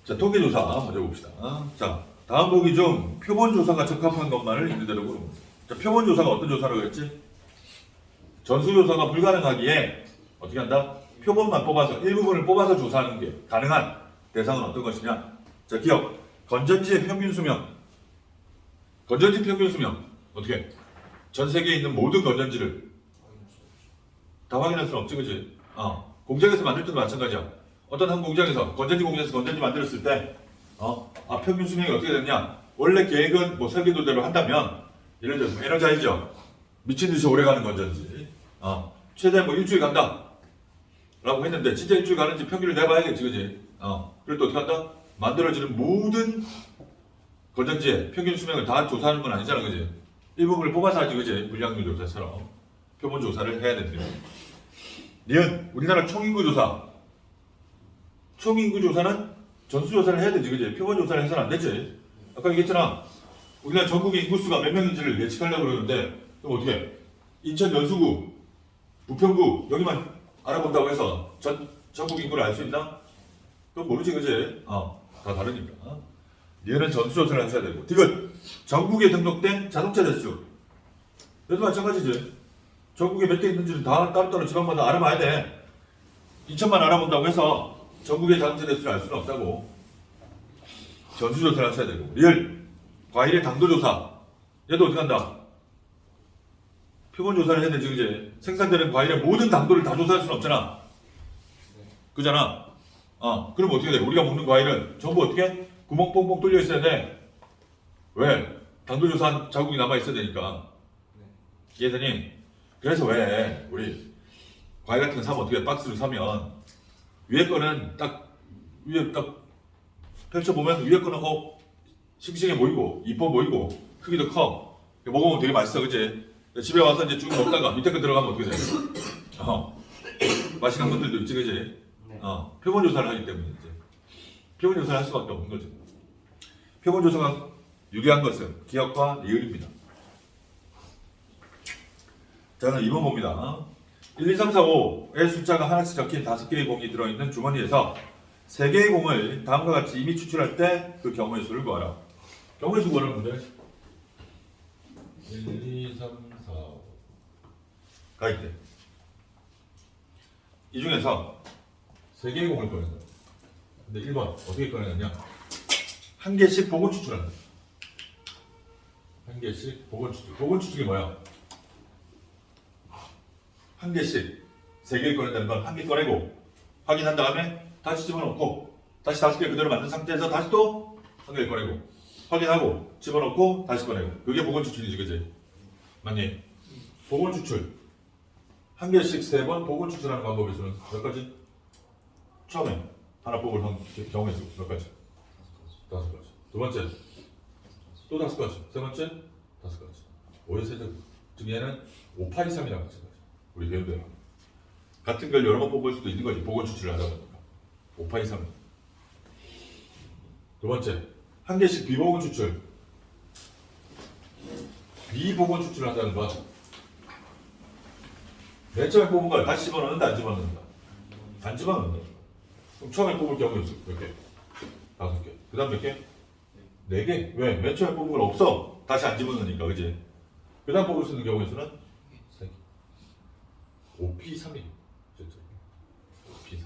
자, 통계조사 먼저 봅시다. 자, 다음 보기 중 표본조사가 적합한 것만을 있는 대로 고르면서. 자, 표본조사가 어떤 조사라고 했지? 전수조사가 불가능하기에 어떻게 한다? 표본만 뽑아서 일부분을 뽑아서 조사하는 게 가능한 대상은 어떤 것이냐? 자, 기억. 건전지의 평균 수명. 건전지 평균 수명. 어떻게? 전 세계에 있는 모든 건전지를 다 확인할 수는 없지, 그지? 공장에서 만들 때도 마찬가지야. 어떤 한 공장에서, 건전지 공장에서 건전지 만들었을 때, 평균 수명이 어떻게 되느냐? 원래 계획은 뭐 설계도대로 한다면, 예를 들어서 에너자이저, 미친 듯이 오래 가는 건전지, 최대 뭐 일주일 간다. 라고 했는데, 진짜 일주일 가는지 평균을 내봐야겠지, 그지? 그럴 때 어떻게 한다? 만들어지는 모든 건전지의 평균 수명을 다 조사하는 건 아니잖아, 그지? 일부분을 뽑아서 하지, 그지? 불량률 조사처럼. 표본 조사를 해야 된다. 니은, 우리나라 총인구 조사. 총인구 조사는 전수조사를 해야 되지, 그지? 표본 조사를 해서는 안 되지. 아까 얘기했잖아. 우리나라 전국의 인구수가 몇 명인지를 예측하려고 그러는데, 그럼 어떻게 해? 인천 여수구, 부평구, 여기만 알아본다고 해서 전국 인구를 알 수 있나? 그건 모르지, 그지? 다 다르니까. 니은은 전수조사를 하셔야 되고. 디귿, 전국에 등록된 자동차 대수. 얘도 마찬가지지. 전국에 몇 개 있는지는 다 따로따로 지방마다 알아봐야 돼. 인천만 알아본다고 해서 전국의 자동차 대수를 알 수는 없다고. 전수조사를 하셔야 되고. 리을, 과일의 당도조사. 얘도 어떻게 한다? 표본조사를 해야 되지, 그지? 생산되는 과일의 모든 당도를 다 조사할 수는 없잖아. 그잖아. 그럼 어떻게 돼? 우리가 먹는 과일은 전부 어떻게? 구멍 뽕뽕 뚫려 있어야 돼. 왜? 당도조사한 자국이 남아있어야 되니까. 이해되니? 그래서 왜 우리 과일 같은 거 사면 어떻게 박스로 사면 위에 거는 딱 위에 딱 펼쳐보면 위에 거는 싱싱해 보이고 이뻐 보이고 크기도 커. 먹으면 되게 맛있어, 그치? 집에 와서 이제 쭉 먹다가 밑에 거 들어가면 어떻게 돼? 맛이 간 것들도 있지, 그치? 표본 조사를 하기 때문에 이제 표본 조사를 할 수밖에 없는 거죠. 표본 조사가 유리한 것은 기억과 리을입니다. 자, 그럼 2번 봅니다. 1, 2, 3, 4, 5의 숫자가 하나씩 적힌 5개의 공이 들어있는 주머니에서 3개의 공을 다음과 같이 이미 추출할 때 그 경우의 수를 구하라. 경우의 수 구하라는 문제. 1, 2, 3, 4, 5가 있대. 이 중에서 3개의 공을 꺼낸다. 근데 1번 어떻게 꺼내느냐? 한 개씩 복원 추출한다. 한 개씩 복원 추출. 복원 추출이 뭐야? 한 개씩 3개를 꺼낸다는 건 한 개 꺼내고 확인한 다음에 다시 집어넣고 다시 5개 그대로 만든 상태에서 다시 또 한 개를 꺼내고 확인하고 집어넣고 다시 꺼내고 그게 복원 추출이지, 그지? 맞니? 복원 추출 한 개씩 3번 복원 추출하는 방법의 수는 몇 가지? 처음에 하나 뽑을 경우의 수 몇 가지? 5가지. 두 번째 또 5가지. 세 번째 5가지. 5의 세제곱. 즉 얘는 5, 8, 2, 3이라고 하죠. 우리 배운 대로 같은 걸 여러 번 뽑을 수도 있는 거지. 복원 추출을 하다 보니까 5, 8, 2, 3. 두 번째 한 개씩 비복원 추출. 비복원 추출을 한다는 건 맨 처음에 뽑은 걸 다시 집어넣는다, 안 집어넣는다? 안 집어넣는다. 그럼 처음에 뽑을 경우의 수 몇 개? 5개. 그 다음 몇 개? 4개. 왜? 맨 처음에 뽑은 건 없어. 다시 안 집어넣으니까, 그지? 그 다음 뽑을 수 있는 경우의 수는 3개. 5P3이. 5P3.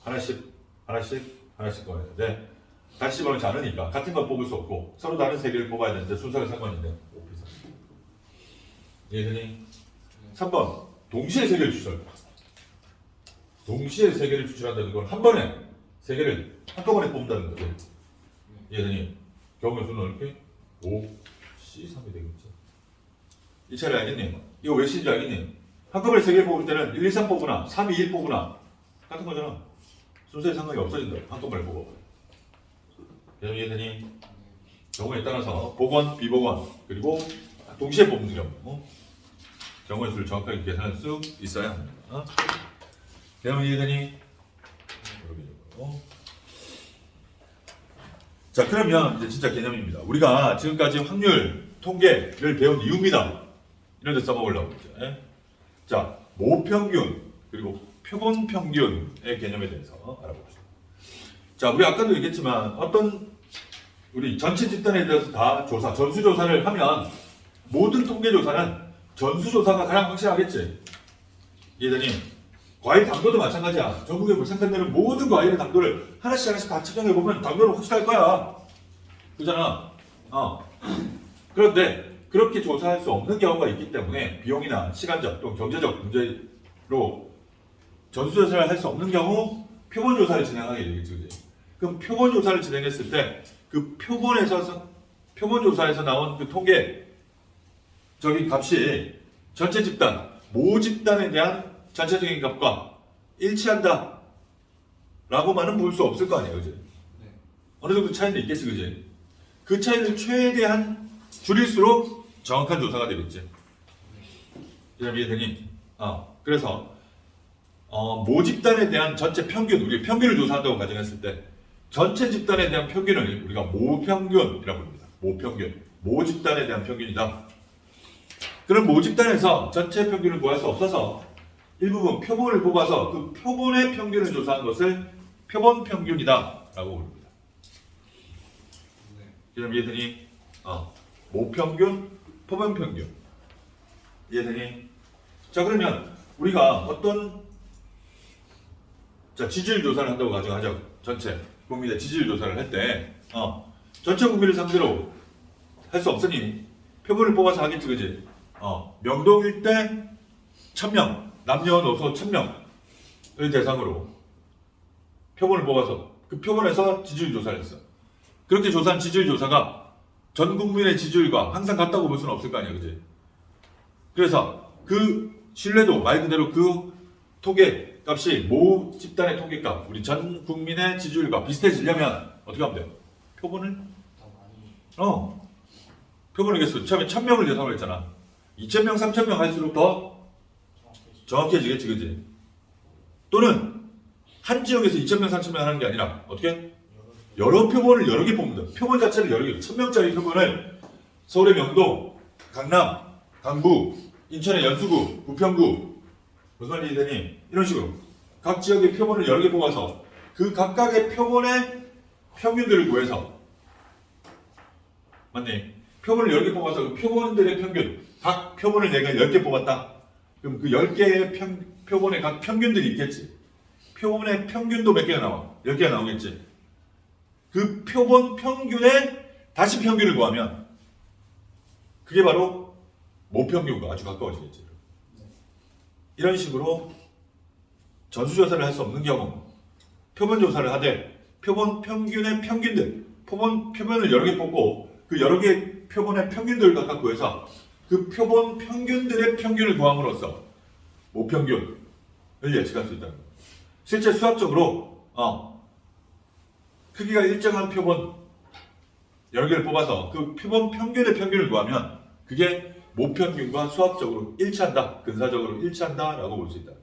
하나씩 꺼내야 돼. 다시 집어넣지 않으니까 같은 걸 뽑을 수 없고 서로 다른 3개를 뽑아야 되는데 순서가 상관인데 5P3. 이해되니? 3번 동시에 3개를 추출한다. 동시에 3개를 추출한다는 건 한 번에 3개를 한꺼번에 뽑는다는 거지. 이해되니? 경우의 수는 이렇게 5C3이 되겠지. 이 차례 알겠니? 이거 왜 C인지 알겠니? 한꺼번에 3개 뽑을 때는 1, 2, 3 뽑으나 3, 2, 1 뽑으나 같은 거잖아. 순서의 상관이 없어진다. 한꺼번에 뽑아. 이해되니? 경우에 따라서 복원, 비복원 그리고 동시에 뽑는 경우 경우의 수를 정확하게 계산할 수 있어야 합니다. 개념 이해되니? 자, 그러면 이제 진짜 개념입니다. 우리가 지금까지 확률, 통계를 배운 이유입니다. 이런 데 써먹으려고 했죠. 자, 모평균 그리고 표본평균의 개념에 대해서 알아봅시다. 자, 우리 아까도 얘기했지만 어떤 우리 전체 집단에 대해서 다 조사, 전수조사를 하면 모든 통계조사는 전수조사가 가장 확실하겠지. 이해되니? 과일 당도도 마찬가지야. 전국에 물생산되는 모든 과일의 당도를 하나씩 다 측정해보면 당도는 확실할 거야. 그잖아. 그런데 그렇게 조사할 수 없는 경우가 있기 때문에 비용이나 시간적 또는 경제적 문제로 전수조사를 할 수 없는 경우 표본조사를 진행하게 되겠지. 그치? 그럼 표본조사를 진행했을 때 그 표본조사에서 나온 그 통계적인 값이 전체 집단, 모 집단에 대한 전체적인 값과 일치한다 라고만은 볼 수 없을 거 아니에요. 그치? 네. 어느 정도 차이는 있겠지. 그치? 그 차이를 최대한 줄일수록 정확한 조사가 되겠지. 이해되니? 그래서 모 집단에 대한 전체 평균, 우리 평균을 조사한다고 가정했을 때 전체 집단에 대한 평균을 우리가 모평균이라고 합니다. 모평균, 모 집단에 대한 평균이다. 그럼 모 집단에서 전체 평균을 구할 수 없어서 일부분 표본을 뽑아서 그 표본의 평균을 조사한 것을 표본 평균이다 라고 부릅니다. 그럼 이해되니? 모평균, 표본 평균. 이해되니? 자, 그러면 우리가 어떤 지지율 조사를 한다고 가정하죠. 전체 국민의 지지율 조사를 할 때 전체 국민을 상대로 할 수 없으니 표본을 뽑아서 하겠지. 그지? 명동 일대 1000명, 남녀노소 1000명을 대상으로 표본을 뽑아서 그 표본에서 지지율 조사를 했어. 그렇게 조사한 지지율 조사가 전 국민의 지지율과 항상 같다고 볼 수는 없을 거 아니야. 그지? 그래서 그 신뢰도 말 그대로 그 통계 값이 모 집단의 통계값, 우리 전 국민의 지지율과 비슷해지려면 어떻게 하면 돼요? 표본을? 더 많이. 표본을 개수 처음에 1000명을 대상으로 했잖아. 2000명, 3000명 할수록 더 정확해지겠지. 그지? 또는 한 지역에서 2000명, 3000명 하는 게 아니라 어떻게? 여러 표본을 여러 개 뽑는다. 표본 자체를 여러 개, 1000명짜리 표본을 서울의 명동, 강남, 강북, 인천의 연수구, 부평구, 무슨 말인지 되니? 이런 식으로 각 지역의 표본을 여러 개 뽑아서 그 각각의 표본의 평균들을 구해서, 맞니? 표본을 여러 개 뽑아서 그 표본들의 평균, 각 표본을 내가 10개 뽑았다. 그럼 그 10개의 표본의 각 평균들이 있겠지. 표본의 평균도 몇 개가 나와? 10개가 나오겠지. 그 표본 평균에 다시 평균을 구하면 그게 바로 모평균과 아주 가까워지겠지. 이런 식으로 전수조사를 할 수 없는 경우 표본조사를 하되 표본 평균의 평균들, 표본을 여러 개 뽑고 그 여러 개의 표본의 평균들을 각각 구해서 그 표본 평균들의 평균을 구함으로써 모평균을 예측할 수 있다는 거예요. 실제 수학적으로 크기가 일정한 표본 여러 개를 뽑아서 그 표본 평균의 평균을 구하면 그게 모평균과 수학적으로 일치한다, 근사적으로 일치한다 라고 볼 수 있다.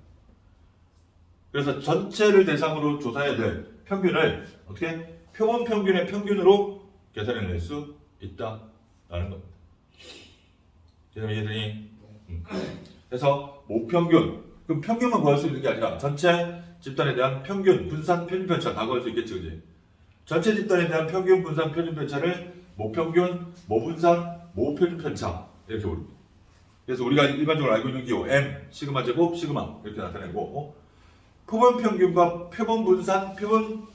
그래서 전체를 대상으로 조사해야 될 평균을 어떻게? 표본 평균의 평균으로 계산해낼 수 있다라는 겁니다. 이해되니? 그래서 모평균, 그럼 평균만 구할 수 있는 게 아니라 전체 집단에 대한 평균, 분산, 표준 편차 다 구할 수 있겠지, 그지? 전체 집단에 대한 평균, 분산, 표준 편차를 모평균, 모분산, 모표준 편차 이렇게 부릅니다. 그래서 우리가 일반적으로 알고 있는 기호 M, 시그마 제곱, 시그마 이렇게 나타내고 표본 평균과 표본 분산, 표본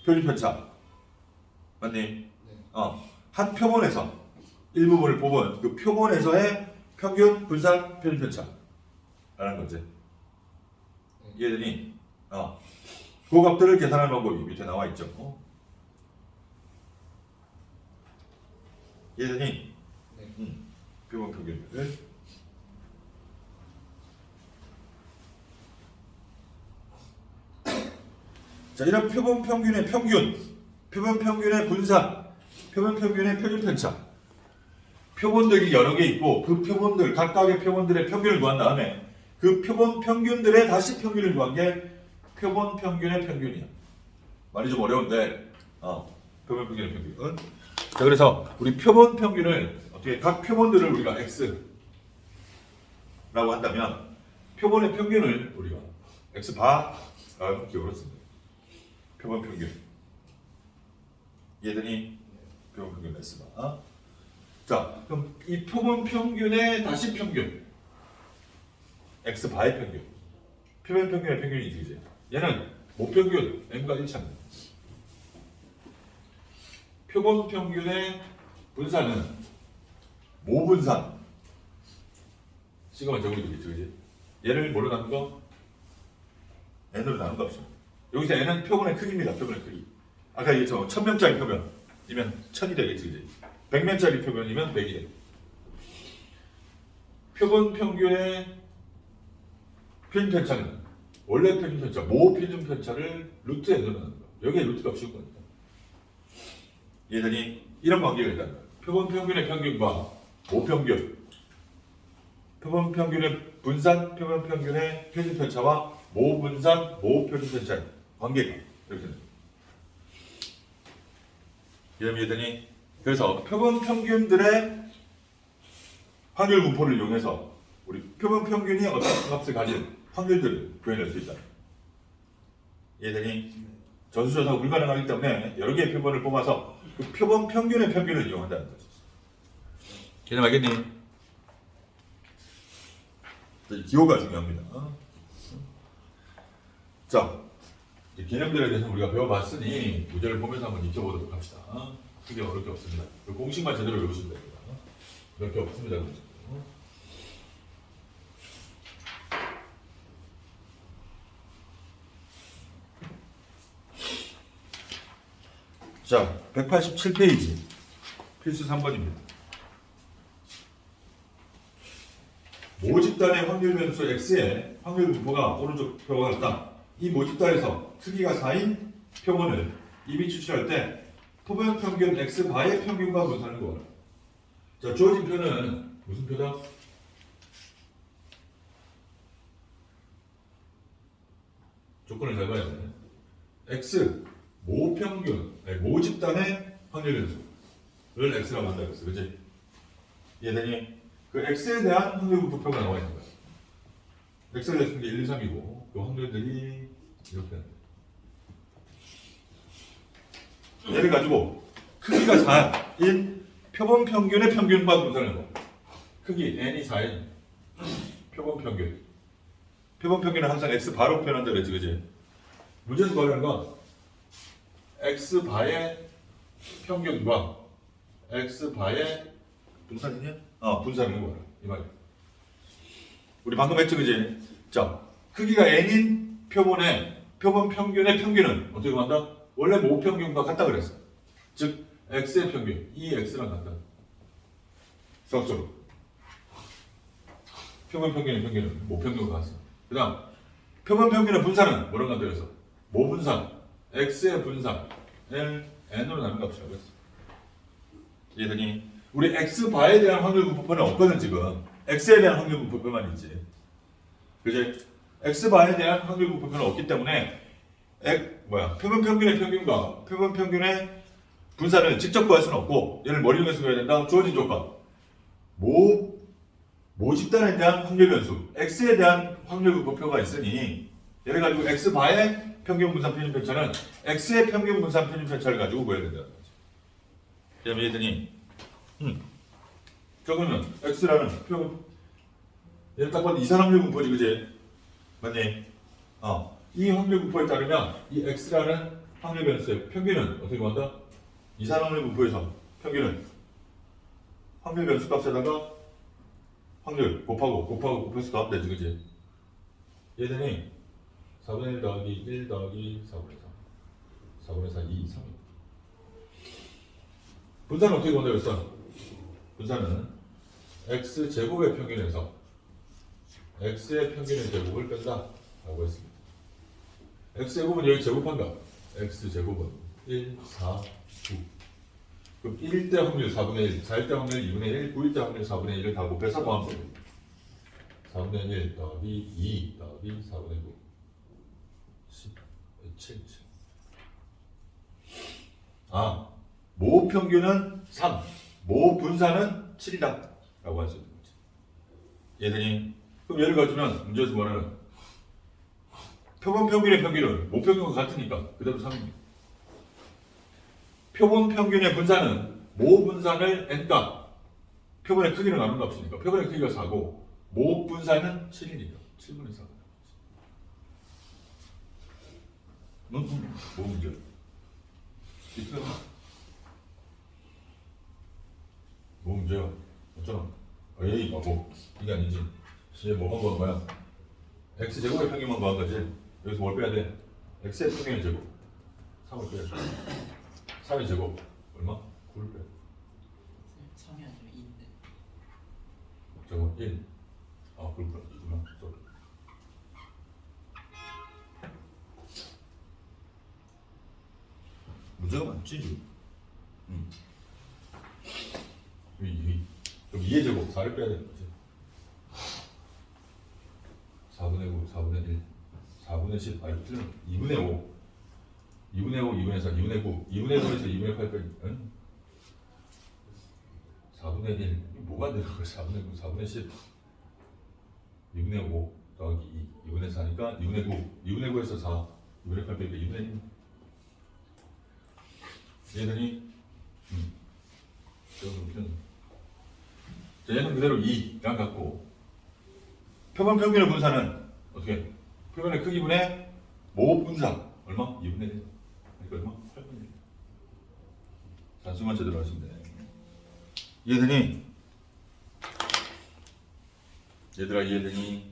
표준 편차 맞니? 네. 한 표본에서 일부분을 뽑은 그 표본에서의 평균, 분산, 표준 편차라는 거지. 이해되니? 그 값들을 계산하는 방법이 밑에 나와 있죠. 이해되니? 네. 표본 평균을 자, 이런 표본 평균의 평균, 표본 평균의 분산, 표본 평균의 표준 편차. 표본들이 여러 개 있고 그 표본들, 각각의 표본들의 평균을 구한 다음에 그 표본 평균들의 다시 평균을 구한 게 표본 평균의 평균이야. 말이 좀 어려운데, 표본 평균의 평균. 자, 그래서 우리 표본 평균을 어떻게 각 표본들을 우리가 X라고 한다면 표본의 평균을 우리가 X바라고 기억을 했습니다. 표본 평균. 얘들이 표본 평균 S바. 자, 그럼 이 표본 평균의 다시 평균 X바의 평균. 표본 평균의 평균이지 이제. 얘는 모평균 M과 일치합니다. 표본 평균의 분산은 모분산 시그마 제곱이 되겠죠, 그지? 얘를 뭐로 나눈 거? N으로 나눈 값이죠. 여기서 N은 표본의 크기입니다. 표본의 크기. 아까 얘기했죠. 1000명짜리 표본이면 1000이 되겠지, 그지? 100명짜리 표본이면 100이 돼. 표본 평균의 표준 편차는 원래 표준 편차, 모 표준 편차를 루트 N으로 나눈 거. 여기에 루트가 씌운 거니까. 얘들이 이런 관계가 있다는 거예요. 표본 평균의 평균과 모평균, 표본 평균의 분산, 표본 평균의 표준 편차와 모분산, 모표준 편차의 관계가 이렇게 됩니다. 이런 얘들이 그래서 표본 평균들의 확률 분포를 이용해서 우리 표본 평균이 어떤 값을 가진 확률들을 구해낼 수 있다. 얘들이 전수조사가 불가능하기 때문에 여러 개의 표본을 뽑아서 그 표본 평균의 평균을 이용한다는 거죠. 개념 알겠니? 기호가 중요합니다. 자, 이제 개념들에 대해서 우리가 배워봤으니 문제를 보면서 한번 익혀보도록 합시다. 크게 어려울 게 없습니다. 그 공식만 제대로 외우시면 됩니다. 몇 개 없습니다. 자, 187페이지 필수 3번입니다. 모집단의 확률 변수 X의 확률 분포가 오른쪽 표와 같다. 이 모집단에서 크기가 4인 표본을 이미 추출할 때 표본 평균 X바의 평균과 분산을 구하라. 자, 주어진 표는 무슨 표다? 조건을 잘 봐야 돼. X 모평균, 모집단의 확률 변수를 X라고 한다 그랬어, 그렇지? 얘들이 그 X에 대한 확률 분포표가 나와 있는 거야. X가 됐으면 1, 2, 3이고 그 확률들이 이렇게 한다. 얘를 가지고 크기가 4인 표본 평균의 평균과 분산을 거. 크기 n이 4인 표본 평균. 표본 평균은 항상 x 바로 표현한다 그랬지, 그지? 문제에서 구하려는 건 x 바의 평균과 x 바의 분산이냐? 분산을 구하라 이 말이야. 우리 방금 했죠, 그지? 자, 크기가 n인 표본의 표본 평균의 평균은 어떻게 구한다? 원래 모평균과 같다 그랬어. 즉 x의 평균, 이 x랑 같다. 수학적으로 표본 평균의 평균은 모평균과 같어. 그 다음 표본 평균의 분산은 뭐라고 한다 그랬어? 모분산, x의 분산을 n으로 나눈 값이라고 했어. 이해되니? 우리 x바에 대한 확률 분포표는 없거든 지금. x에 대한 확률 분포표만 있지. 그지? x바에 대한 확률 분포표는 없기 때문에 표본 평균의 평균과 표본 평균의 분산을 직접 구할 수는 없고 얘를 뭘 이용해서 구해야 된다? 주어진 조건. 모집단에 대한 확률 변수, x에 대한 확률 분포표가 있으니 얘를 가지고 x바의 평균 분산 표준 편차는 x의 평균 분산 표준 편차를 가지고 구해야 된다는 거지. 그다음에 얘들이 그러면 x라는 표본 얘를 딱 봐도 이산 확률 분포지, 그지? 맞니? 이 확률 분포에 따르면 이 x라는 확률 변수의 평균은 어떻게 구한다? 이산 확률 분포에서 평균은 확률 변수 값에다가 확률 곱해서 더하면 되지, 그지? 얘들이 4분의 1 더하기 1 더하기 4분의 4 4분의 4, 2, 3 분산은 어떻게 구한다 그랬어? 분산은 x제곱의 평균에서 x의 평균의 제곱을 뺀다 라고 했습니다. x제곱은 여기 제곱한다. x제곱은 1, 4, 9 그럼 1대 확률 4분의 1, 4일 때 확률 2분의 1, 9일 때 확률 4분의 1을 다 곱해서 더하면 됩니다. 4분의 1 더하기 2 더하기 4분의 9 10, 7 모 평균은 3, 모 분산은 7이다 라고 할 수 있는 거지. 얘들이 그럼 얘를 가지면 문제에서 뭐라는 표본 평균의 평균은 모 평균과 같으니까 그대로 3입니다. 표본 평균의 분산은 모 분산을 n값, 표본의 크기를 나눈 값이니까 표본의 크기가 4고 모 분산은 7이니까 7분의 4. 뭐 문제야? 뭐 문제야? 어쩌나? 에이, 뭐 이게 아니지. 이제 뭐한 거는 뭐야? x 제곱의 평균만 구한 거지. 여기서 뭘 빼야 돼? x의 평균의 제곱 3을 빼야 돼. 3의 제곱 얼마? 9를 빼야 돼. 3이 아니라 2인데. 제곱 1. 아 그렇구나. 2구나. 문제가 많지. 그럼 2의 제곱 4를 빼야 되는 거지. 4분의 9, 4분의 1, 4분의 10, 아 이거 틀렸네. 2분의 5, 2분의 5, 2분의 4, 2분의 9, 2분의 9에서 2분의 8까지. 응? 4분의 1, 이게 뭐가 되는 거야? 4분의 9, 4분의 10, 2분의 5 더하기 2, 2분의 4니까 2분의 9, 2분의 9에서 4, 2분의 8 빼니까 2분의 1. 얘들이 얘는 그대로 2랑 같고 표본 평균의 분산은 어떻게? 표본의 크기분의 모 분산 얼마? 2분의 1. 그러니까 얼마? 8분의 1. 단수만 제대로 하시면 돼. 이해되니? 얘들아 이해되니?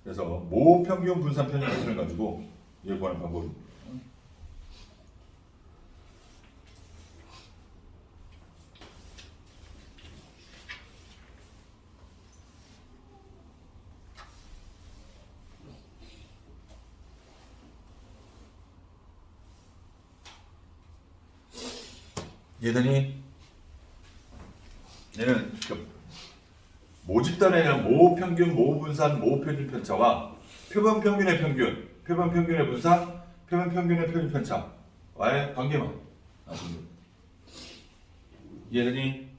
그래서 모 평균 분산 편향을 가지고 이걸 구하는 방법입니다. 얘들이 얘는 모집단에 대한 모 평균, 모 분산, 모 표준 편차와 표본 평균의 평균, 표본 평균의 분산, 표본 평균의 표준 편차와의 관계만 나눕니다. 이해되니?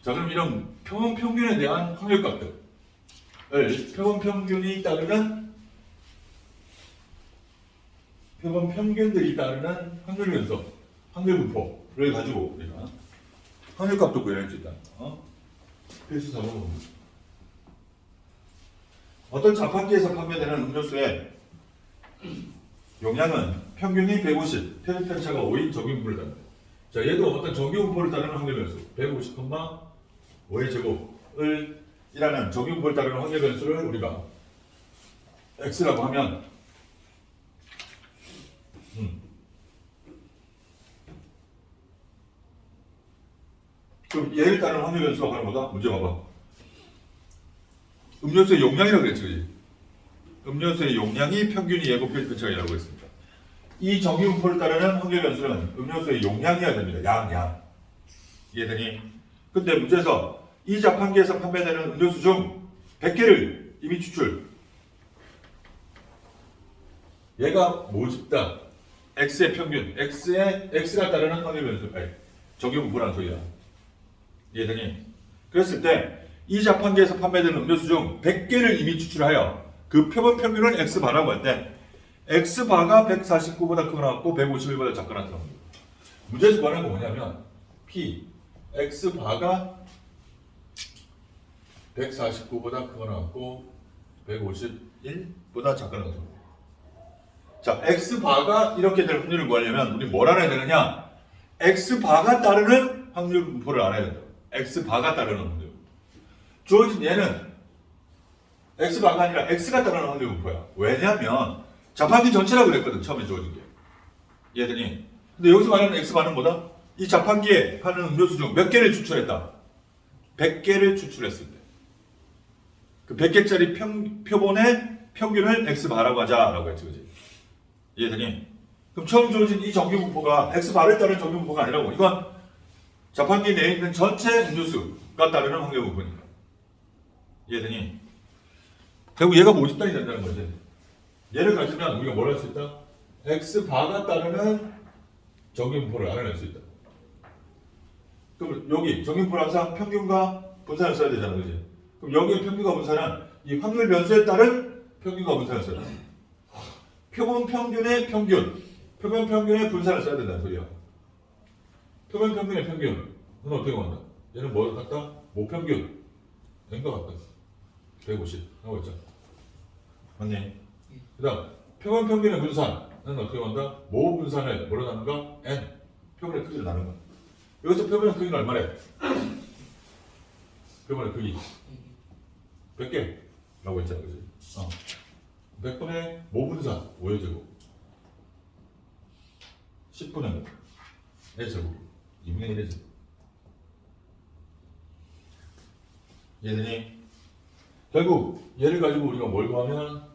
자 그럼 이런 표본 평균에 대한 확률값들을 표본 평균이 따르는 표본 평균들이 따르는 확률 연속, 확률 분포를 가지고 우리가 확률값도 구현할 수 있다. 필수 사항은 어떤 자판기에서 판매되는 음료수의 용량은 평균이 150, 표준 편차가 5인 정규분포를 따릅니다. 자, 얘도 어떤 정규분포를 따르는 확률 변수 150, 5의 제곱을 이라는 정규분포를 따르는 확률 변수를 우리가 x라고 하면 그럼 얘를 따르는 확률 변수가 바로 뭐다? 문제 봐봐. 음료수의 용량이라고 그랬지, 그지? 음료수의 용량이 평균이 예고 표준 편차이라고 했습니다. 이 정규분포를 따르는 확률 변수는 음료수의 용량이어야 됩니다. 양. 이해되니? 근데 문제에서 이 자판기에서 판매되는 음료수 중 100개를 이미 추출. 얘가 모집다. x의 평균, x가 따르는 확률 변수. 정규분포라는 소리야. 이해되니? 그랬을 때 이 자판기에서 판매되는 음료수 중 100개를 이미 추출하여 그 표본 평균을 x바라고 할 때 x바가 149보다 크거나 같고 151보다 작거나 같은 겁니다. 문제에서 구하는 건 뭐냐면 p x바가 149보다 크거나 같고 151보다 작거나 같은 겁니다. 자, x바가 이렇게 될 확률을 구하려면 우리 뭘 알아야 되느냐? x바가 따르는 확률 분포를 알아야 된다. x바가 따르는 확률. 주어진 얘는 x바가 아니라 x가 따르는 확률 분포야. 왜냐면 자판기 전체라고 그랬거든. 처음에 주어진 게. 이해되니? 근데 여기서 말하는 x바는 뭐다? 이 자판기에 파는 음료수 중 몇 개를 추출했다? 100개를 추출했을 때. 그 100개짜리 표본의 평균을 x바라고 하자라고 했지. 그지? 이해되니? 그럼 처음 주어진 이 정규분포가 x바를 따르는 정규분포가 아니라고. 이건 자판기 내에 있는 전체 음료수가 따르는 확률 분포니까. 이해되니? 결국 얘가 모집단이 된다는 거지. 얘를 가지면 우리가 뭘 할 수 있다? x바가 따르는 정규분포를 알아낼 수 있다. 그럼 여기 정규분포를 항상 평균과 분산을 써야 되잖아. 그지? 그럼 여기의 평균과 분산은 이 확률 변수에 따른 평균과 분산을 써야 돼. 표본 평균의 평균, 표본 평균의 분산을 써야 된다는 소리야. 표본 평균의 평균은 어떻게 구한다? 얘는 뭐 같다? 모평균. 된거 같다. 150 하고 있죠. 맞니? 그 다음 표본 평균의 분산은 어떻게 구한다? 모 분산을 뭐로 나누는가? n. 표본의 크기로 나누는 거야. 여기서 표본의 크기는 얼마래? 표본의 크기 100개 라고 했잖아, 그지? 100분의 모분산 5의 제곱 10분의 1의 제곱 2분의 1의 제곱. 얘들이 결국 얘를 가지고 우리가 뭘 구하면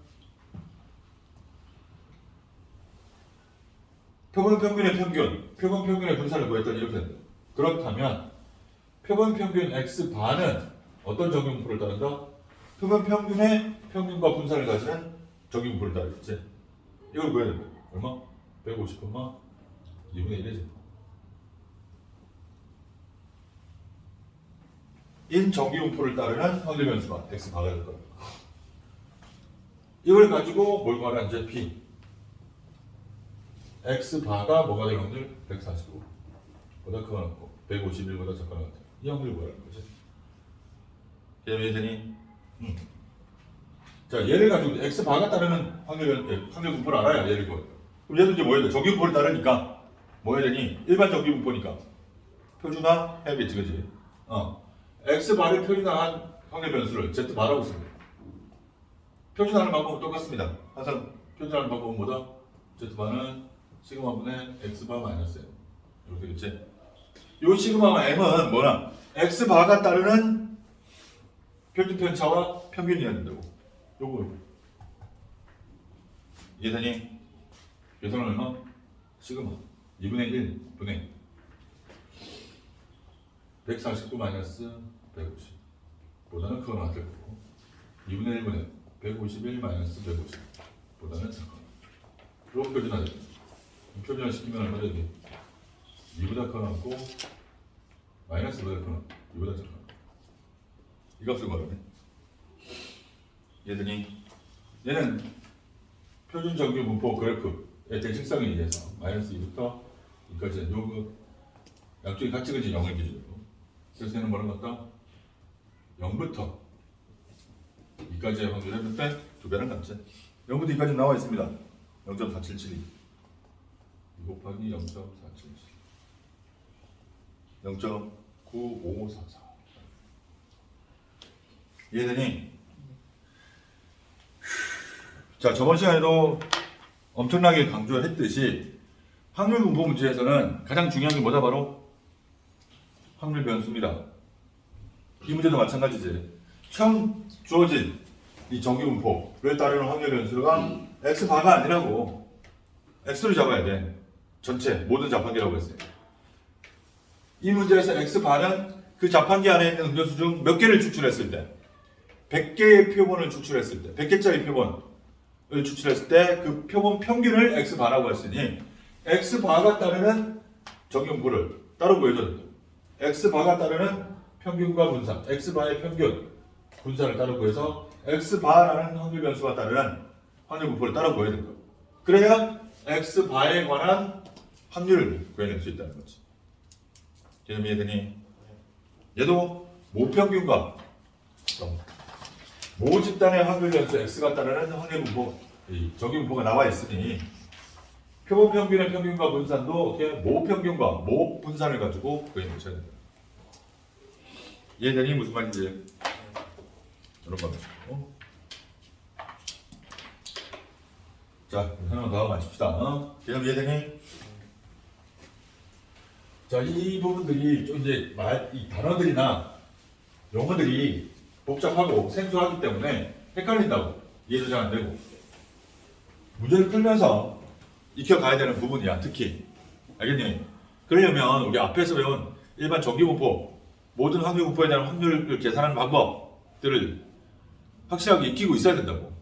표본 평균의 평균, 표본 평균의 분산을 구했더니 이렇게 된다. 그렇다면 표본 평균 x 반은 어떤 정규분포를 따른다? 표본 평균의 평균과 분산을 가지는 정규분포를 따르겠지. 이걸 구해야 된다. 얼마? 150, 2분의 1이지. 인 정규분포를 따르는 확률 변수가 x 바가 될 거야. 이걸 가지고 뭘 구하라 이제 p. x 바가 뭐가 될 확률? 145보다 크거나 같고 151보다 작거나 같아. 이 확률을 구하라는 거지. 이해되니? 자, 얘를 가지고 x 바가 따르는 확률 분포를 알아야 얘를 구해. 그럼 얘도 이제 뭐 해야 돼? 정규분포를 따르니까 뭐 해야 되니? 일반 정규분포니까 표준화 해야겠지, 그지? x 바를 표준화한 확률 변수를 z 바라고 씁니다. 표준화하는 방법은 똑같습니다. 항상 표준화하는 방법은 뭐다? z 바는 시그마 분의 x 바 마이너스 m. 이렇게 되겠지? 요 시그마 m은 뭐나? x 바가 따르는 표준 편차와 평균이어야 된다고. 요거 이해되니? 계산은 얼마? 시그마 2분의 1 분의 149 마이너스 150 보다는 크거나 같을 거고 2분의 1 분의 151 마이너스 150 보다는 작거나. 이런 표준화죠. 표준화 시키면 얼마 되니? 2보다 크거나 같고 마이너스보다 크거나 2보다 작거나. 이 값을 구하라네. 얘는 표준 정규 분포 그래프의 대칭성에 의해서 마이너스 2부터 2까지 요거 양쪽이 같이 그지 0을 기준으로. 그래서 얘는 뭐라고 같다? 0부터 2까지의 확률을 했는데 2배는 같지. 0부터 2까지 나와 있습니다. 0.4772 2 곱하기 0.477 0.95544. 이해되니? 자, 저번 시간에도 엄청나게 강조했듯이 확률 분포 문제에서는 가장 중요한 게 뭐다? 바로 확률 변수입니다. 이 문제도 마찬가지지. 처음 주어진 이 정규 분포를 따르는 확률 변수가 x 바가 아니라고 x를 잡아야 돼. 전체 모든 자판기라고 했어요. 이 문제에서 x 바는 그 자판기 안에 있는 음료수 중 몇 개를 추출했을 때 100개의 표본을 추출했을 때 100개짜리 표본을 추출했을 때 그 표본 평균을 x 바라고 했으니 x 바가 따르는 정규분포를 따로 구해줘야 된다. x 바가 따르는 평균과 분산, x 바의 평균 분산을 따로 구해서 x 바라는 확률 변수가 따르는 확률 분포를 따로 구해야 된다. 그래야 x 바에 관한 확률을 구해낼 수 있다는 거지. 이해되니? 얘도 모평균과 모 집단의 확률 변수 x가 따르는 확률 분포, 정규 분포가 나와 있으니 표본 평균의 평균과 분산도 어떻게 모평균과 모분산을 가지고 구해내셔야 된다. 이해되니? 무슨 말인지 이런 겁니다. 자, 하나만 더 맞춥시다. 계속 이해되니? 자, 이 부분들이 좀 이제 이 단어들이나 용어들이 복잡하고 생소하기 때문에 헷갈린다고. 이해도 잘 안 되고. 문제를 풀면서 익혀가야 되는 부분이야, 특히. 알겠니? 그러려면 우리 앞에서 배운 일반 정규분포, 모든 확률분포에 대한 확률을 계산하는 방법들을 확실하게 익히고 있어야 된다고.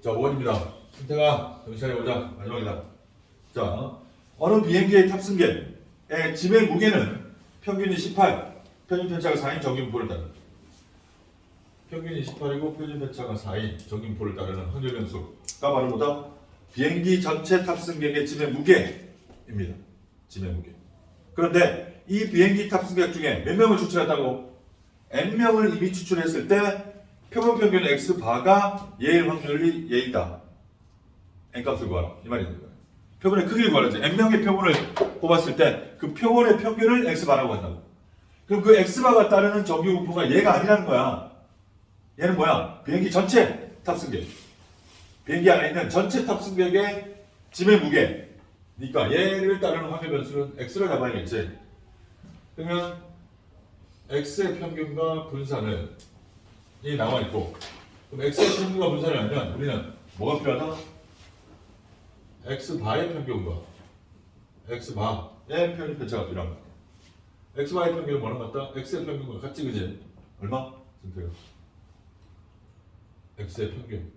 자, 5번입니다. 승태가 정신 차려보자. 마지막이다. 자, 어느 비행기의 탑승객의 지배 무게는 평균이 18, 평균 편차가 4인 정규분포를 따른다. 평균이 28이고 표준 편차가 4인 정규분포를 따르는 확률 변수가 바로 뭐다? 비행기 전체 탑승객의 지배 무게입니다. 지배 무게. 그런데 이 비행기 탑승객 중에 몇 명을 추출했다고? n명을 이미 추출했을 때 표본 평균 x바가 얘일 확률이 얘이다. n값을 구하라. 이 말이 됩니다. 표본의 크기를 구하라지. n명의 표본을 뽑았을 때 그 표본의 평균을 x바라고 한다고. 그럼 그 x바가 따르는 정규분포가 얘가 아니라는 거야. 얘는 뭐야? 비행기 전체 탑승객. 비행기 안에 있는 전체 탑승객의 지배 무게. 그러니까 얘를 따르는 확률 변수는 x를 잡아야겠지. 그러면 x의 평균과 분산을 이 나와 있고, 그럼 x의 평균과 분산을 알면 우리는 뭐가 필요하다? x바의 평균과 x바의 표준 편차가 필요한 거야. x바의 평균은 뭐랑 같다? x의 평균과 같지, 그지? 얼마? 선택해. x의 평균.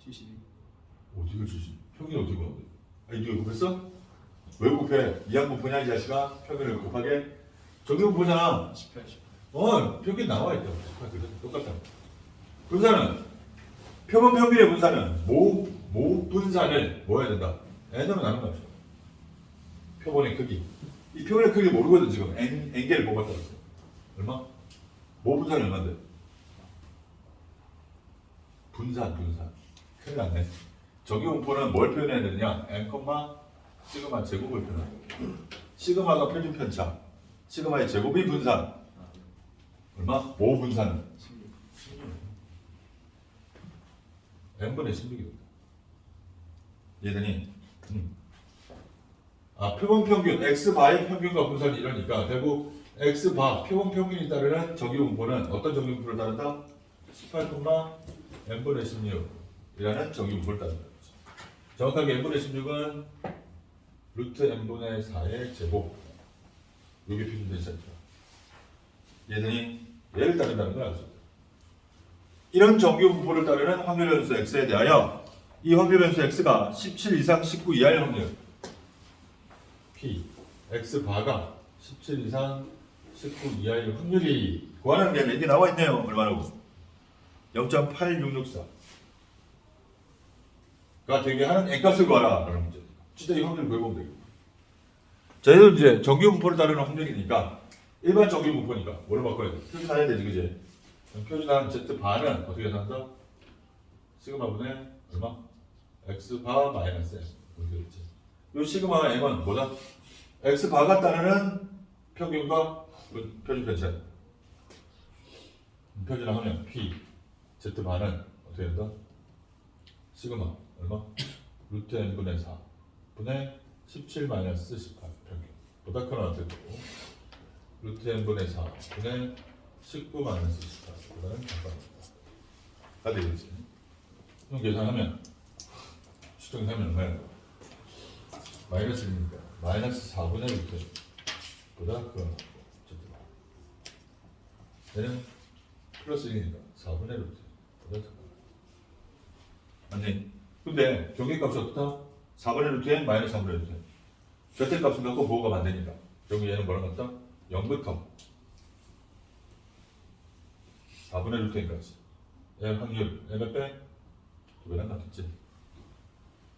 72. 어디가 70? 평균 어떻게 구하는데? 아니, 네가 곱했어? 왜 곱해? 이항분포냐, 이 자식아? 평균을 곱하게? 정규분포잖아. 18, 18. 평균 나와 있다. 똑같다. 분산은 표본 평균의 분산은 모 분산을 뭐 해야 된다? n으로 나눈 거죠. 표본의 크기. 이 표본의 크기 모르거든 지금. n개를 뽑았다고 했어. 얼마? 모 분산이 얼마인데? 분산. 큰일 났네. 정규분포는 뭘 표현해야 되느냐? n, 시그마 제곱을 표현한다. 시그마가 표준 편차. 시그마의 제곱이 분산. 얼마? 모 분산은 16. n분의 16이거든. 얘들이 표본 평균 x바의 평균과 분산이 이러니까 결국 x바 표본 평균이 따르는 정규분포는 어떤 정규분포를 따른다? 18, n분의 16이라는 정규분포를 따른다. 정확하게 n분의 16은 루트 n분의 4의 제곱. 이게 표준 편차입니다. 얘들이 얘를 따른다는 걸 알 수 있다. 이런 정규분포를 따르는 확률 변수 x에 대하여 이 확률 변수 x가 17 이상 19 이하일 확률 p x바가 17 이상 19 이하일 확률이 구하는 게 여기 나와 있네요. 얼마라고? 0.8664가 되게 하는 n값을 구하라 라는 문제. 진짜 이 확률을 구해보면 되겠다. 자, 얘는 이제 정규분포를 따르는 확률이니까 일반 정규분포니까 뭐를 바꿔야 돼? 표준화해야 되지, 그지? 표준화한 z바는 어떻게 나온다? 시그마분의 얼마? x바 마이너스 m. 이렇게 있지. 요 시그마 m은 뭐다? x바가 따르는 평균과 표준 편차. 표준화하면 p z바는 어떻게 된다? 시그마 얼마? 루트 n분의 4 분의 17 마이너스 18 평균. 보다 큰 어떻게 되고 루트 n분의 4 분의 19 마이너스 18 보다는 작습니다. 다 되겠지. 그럼 계산하면 수정하면 얼마야? 마이너스 1이니까 마이너스 4분의 루트 보다 큰 얘는 플러스 1이니까 4분의 루트 보다 작다. 맞니? 근데 경계값이 어떻다? 4분의 루트 n 마이너스 3분의 루트 n. 절대값은 갖고 보호가 안 되니까 결국 얘는 뭐랑 같다? 0부터 4분의 루트 n까지. 얘 확률 n몇 배? 2배랑 같겠지.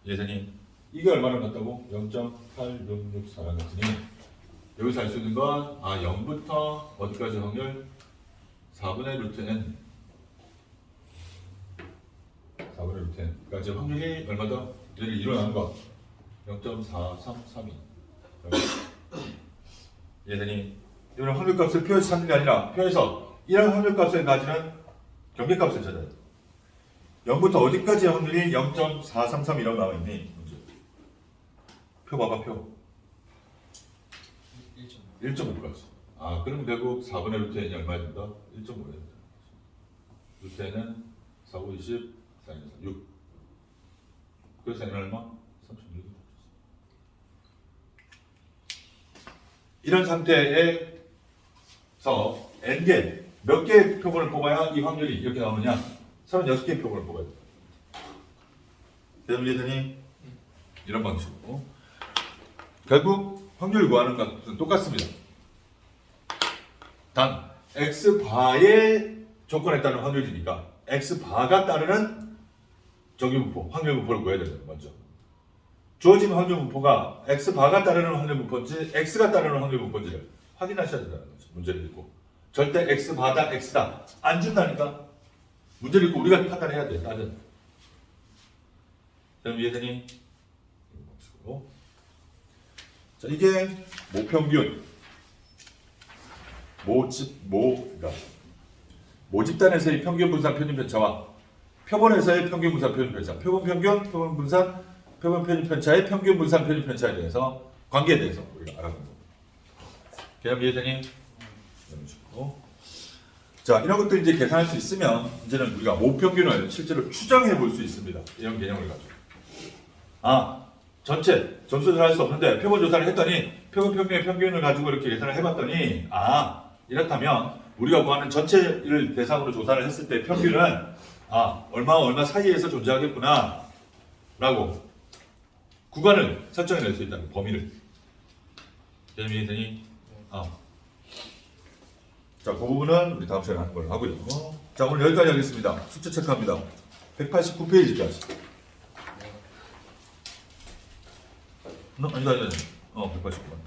예전이 이게 얼마나 같다고? 0.8664랑 같으니 여기서 알 수 있는 건 0부터 어디까지 확률? 4분의 루트 n 4분의 루트 n까지 확률이 얼마다? 얘를 일어나는 거 0.4332. 얘들이 이런 확률값을 표에서 찾는 게 아니라 표에서 이런 확률값을 가지는 경계값을 찾아야 돼. 0부터 어디까지의 확률이 0.433이라고 나와 있니? 표 봐봐, 표. 1.5까지. 그럼 결국 4분의 루트 n이 얼마야 된다? 1.5야 된다. 루트 n은 4, 5, 20, 4, 6. 그래서 n은 얼마? 3.6. 이런 상태에서 n개, 몇 개의 표본을 뽑아야 이 확률이 이렇게 나오느냐? 36개의 표본을 뽑아야 된다. 대문제더니 이런 방식으로 결국 확률 구하는 것은 똑같습니다. 단 x바의 조건에 따른 확률이니까 x바가 따르는 정규분포, 확률분포를 구해야 된다. 먼저 주어진 확률분포가 x바가 따르는 확률분포인지 x가 따르는 확률분포인지를 확인하셔야 된다는 거죠. 문제를 읽고 절대 x바다 x다 안 준다니까. 문제를 읽고 우리가 판단해야 돼. 나는 그럼 이해되니? 자, 이게 모평균 그러니까 모집단에서의 평균 분산 편입 편차와 표본에서의 평균 분산 편입 편차, 표본 평균, 표본 분산, 표본 편입 편차의 평균 분산 편입 편차에 대해서 관계에 대해서 우리가 알아본 겁니다. 개념 이해되니? 이런 식으로. 자, 이런 것들 이제 계산할 수 있으면 이제는 우리가 모평균을 실제로 추정해 볼 수 있습니다. 이런 개념을 가지고. 전체 점수 조사할 수 없는데 표본 조사를 했더니 표본 평균의 평균을 가지고 이렇게 계산을 해봤더니 이렇다면 우리가 구하는 전체를 대상으로 조사를 했을 때 평균은 얼마 사이에서 존재하겠구나 라고 구간을 설정해낼 수 있다는 범위를. 개념이 이해되니? 자, 그 부분은 우리 다음 시간에 하는 걸로 하고요. 자, 오늘 여기까지 하겠습니다. 숙제 체크합니다. 189페이지까지. 아니다. 189번.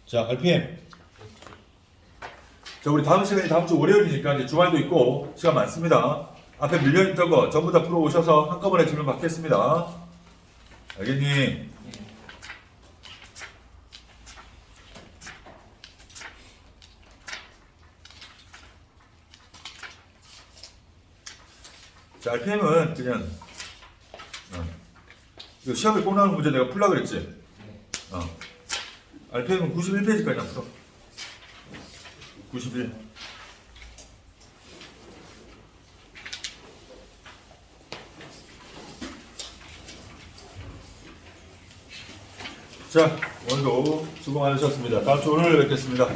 자, RPM. 자, 우리 다음 시간이 다음 주 월요일이니까 이제 주말도 있고 시간 많습니다. 앞에 밀려있던 거 전부 다 풀어 오셔서 한꺼번에 질문 받겠습니다. 알겠니? 자, RPM은 그냥 이거 시험에 꼭 나오는 문제 내가 풀라 그랬지? RPM은 91페이지까지 안 풀어. 91. 자, 오늘도 수고 많으셨습니다. 다음 주 월요일에 뵙겠습니다.